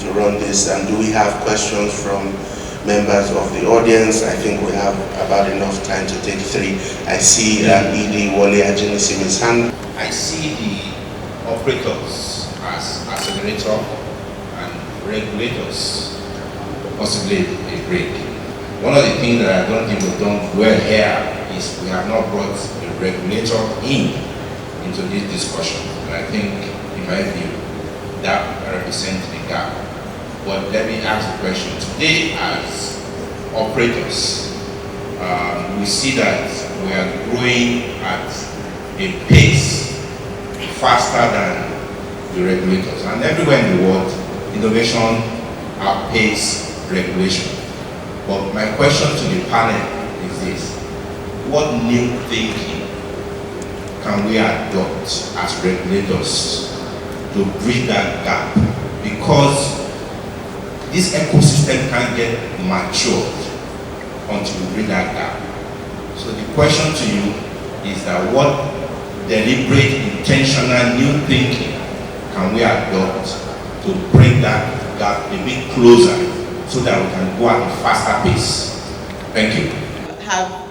to run this. And do we have questions from members of the audience? I think we have about enough time to take 3. I see Edie Wole Ajinisi's hand. I see the operators as accelerator and regulators, possibly a break. One of the things that I don't think we've done well here is we have not brought a regulator into this discussion. And I think, in my view, that represents the gap. But let me ask the question. Today, as operators, we see that we are growing at a pace faster than the regulators. And everywhere in the world, innovation outpaces regulation. But my question to the panel is this: what new thinking can we adopt as regulators to bridge that gap? Because this ecosystem can't get matured until we bridge that gap. So the question to you is that what deliberate, intentional new thinking can we adopt to bring that gap a bit closer, so that we can go at a faster pace? Thank you. Have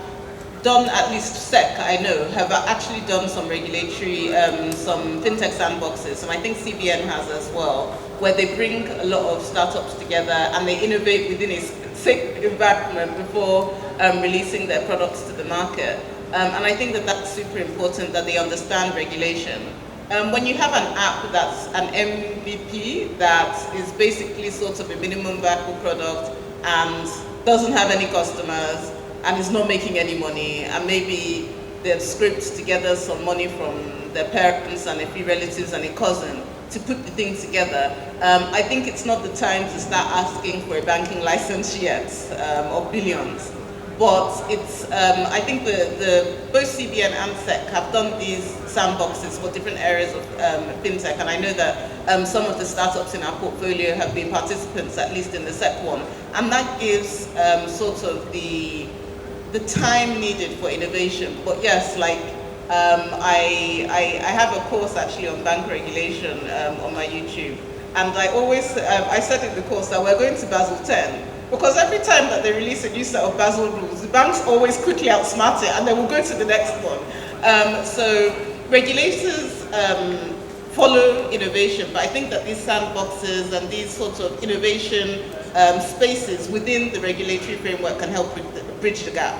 done, at least SEC, I know, have actually done some regulatory, some fintech sandboxes, and I think CBN has as well, where they bring a lot of startups together and they innovate within a safe environment before releasing their products to the market. And I think that that's super important, that they understand regulation. When you have an app that's an MVP that is basically sort of a minimum viable product and doesn't have any customers and is not making any money, and maybe they've scraped together some money from their parents and a few relatives and a cousin to put the thing together, I think it's not the time to start asking for a banking license yet of billions. But it's, I think both CBN and SEC have done these sandboxes for different areas of fintech, and I know that some of the startups in our portfolio have been participants, at least in the SEC one, and that gives sort of the time needed for innovation. But yes, like I have a course actually on bank regulation on my YouTube, and I always I said in the course that we're going to Basel 10. Because every time that they release a new set of Basel rules, the banks always quickly outsmart it and then we'll go to the next one. So regulators follow innovation, but I think that these sandboxes and these sorts of innovation spaces within the regulatory framework can help bridge the gap.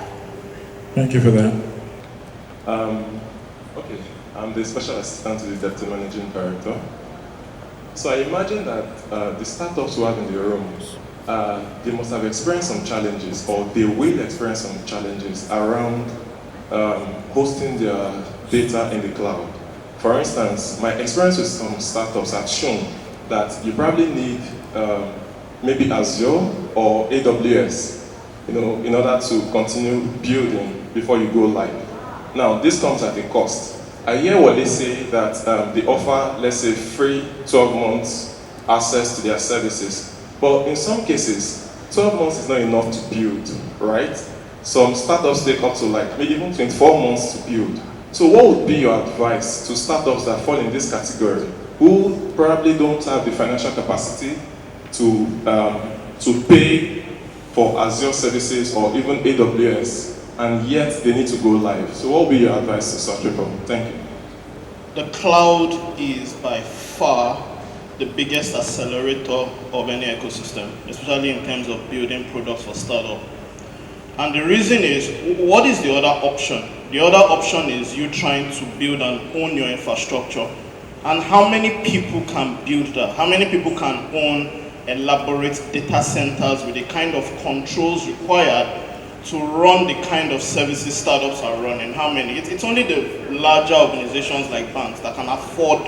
Thank you for that. Okay, I'm the Special Assistant to the Deputy Managing Director. So I imagine that the startups who have in their rooms, they must have experienced some challenges, or they will experience some challenges around hosting their data in the cloud. For instance, my experience with some startups have shown that you probably need maybe Azure or AWS, in order to continue building before you go live. Now, this comes at a cost. I hear what they say that they offer, let's say, free 12 months access to their services. But in some cases, 12 months is not enough to build, right? Some startups take up to maybe even 24 months to build. So what would be your advice to startups that fall in this category, who probably don't have the financial capacity to pay for Azure services or even AWS, and yet they need to go live? So what would be your advice to such people? Thank you. The cloud is by far the biggest accelerator of any ecosystem, especially in terms of building products for startup. And the reason is, what is the other option? The other option is you trying to build and own your infrastructure. And how many people can build that? How many people can own elaborate data centers with the kind of controls required to run the kind of services startups are running? How many? It's only the larger organizations like banks that can afford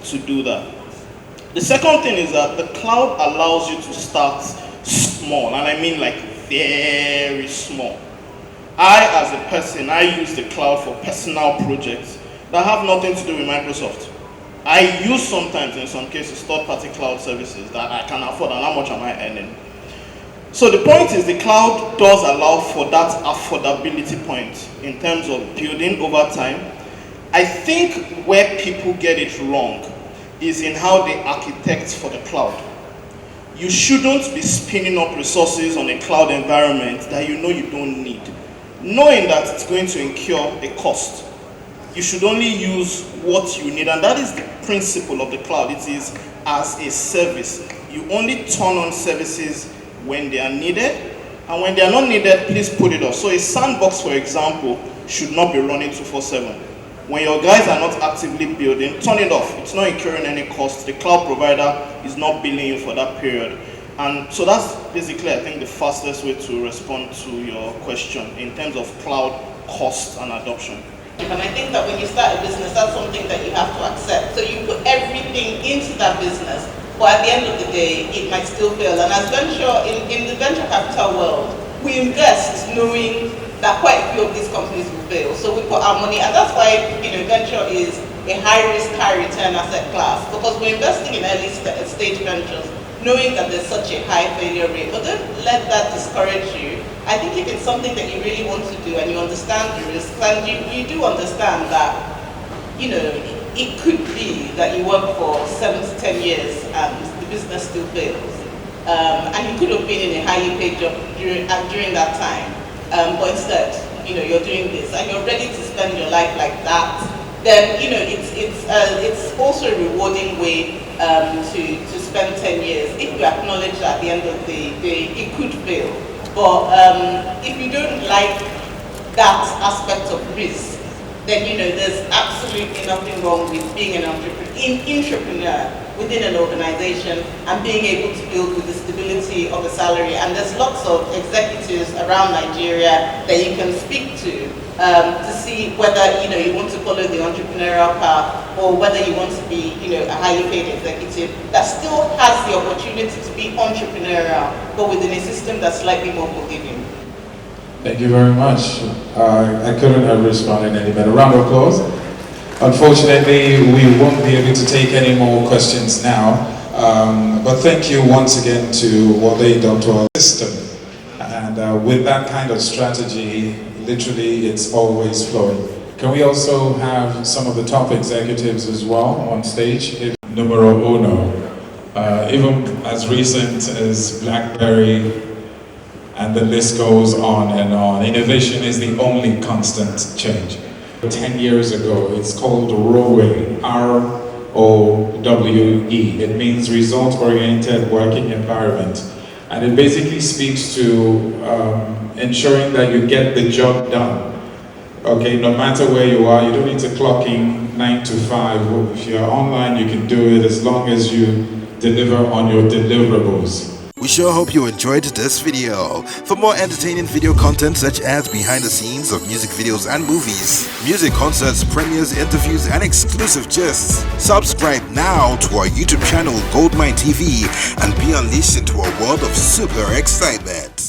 to do that. The second thing is that the cloud allows you to start small, and I mean like very small. I, as a person, I use the cloud for personal projects that have nothing to do with Microsoft. I use sometimes, in some cases, third-party cloud services that I can afford, and how much am I earning? So the point is, the cloud does allow for that affordability point in terms of building over time. I think where people get it wrong is in how they architect for the cloud. you shouldn't be spinning up resources on a cloud environment that you know you don't need, knowing that it's going to incur a cost. You should only use what you need, and that is the principle of the cloud. It is as a service. You only turn on services when they are needed, and when they are not needed, please put it off. So a sandbox, for example, should not be running 24/7. When your guys are not actively building, turn it off. It's not incurring any cost. The cloud provider is not billing you for that period. And so that's basically, I think, the fastest way to respond to your question in terms of cloud cost and adoption. And I think that when you start a business, that's something that you have to accept. So you put everything into that business, but at the end of the day, it might still fail. And as in the venture capital world, we invest knowing that quite a few of these companies will fail. So we put our money, and that's why venture is a high risk, high return asset class, because we're investing in early stage ventures, knowing that there's such a high failure rate. But don't let that discourage you. I think if it's something that you really want to do and you understand the risks, and you do understand that, it could be that you work for 7 to 10 years and the business still fails. And you could have been in a highly paid job during that time. But instead, you're doing this and you're ready to spend your life like that, then, it's also a rewarding way to spend 10 years if you acknowledge that at the end of the day, it could fail. But if you don't like that aspect of risk, then, there's absolutely nothing wrong with being an entrepreneur within an organization and being able to build with the stability of a salary. And there's lots of executives around Nigeria that you can speak to see whether you want to follow the entrepreneurial path or whether you want to be a highly paid executive that still has the opportunity to be entrepreneurial, but within a system that's slightly more forgiving. Thank you very much. I couldn't have responded any better. Round of applause. Unfortunately, we won't be able to take any more questions now, but thank you once again to Wale Dr. System. And with that kind of strategy, literally it's always flowing. Can we also have some of the top executives as well on stage? Numero uno, even as recent as BlackBerry, and the list goes on and on. Innovation is the only constant change. 10 years ago, it's called ROWE, R-O-W-E. It means result-oriented working environment. And it basically speaks to ensuring that you get the job done. Okay, no matter where you are, you don't need to clock in 9 to 5. If you're online, you can do it as long as you deliver on your deliverables. We sure hope you enjoyed this video. For more entertaining video content such as behind the scenes of music videos and movies, music concerts, premieres, interviews, and exclusive gists, subscribe now to our YouTube channel GoldmyneTV and be unleashed into a world of super excitement.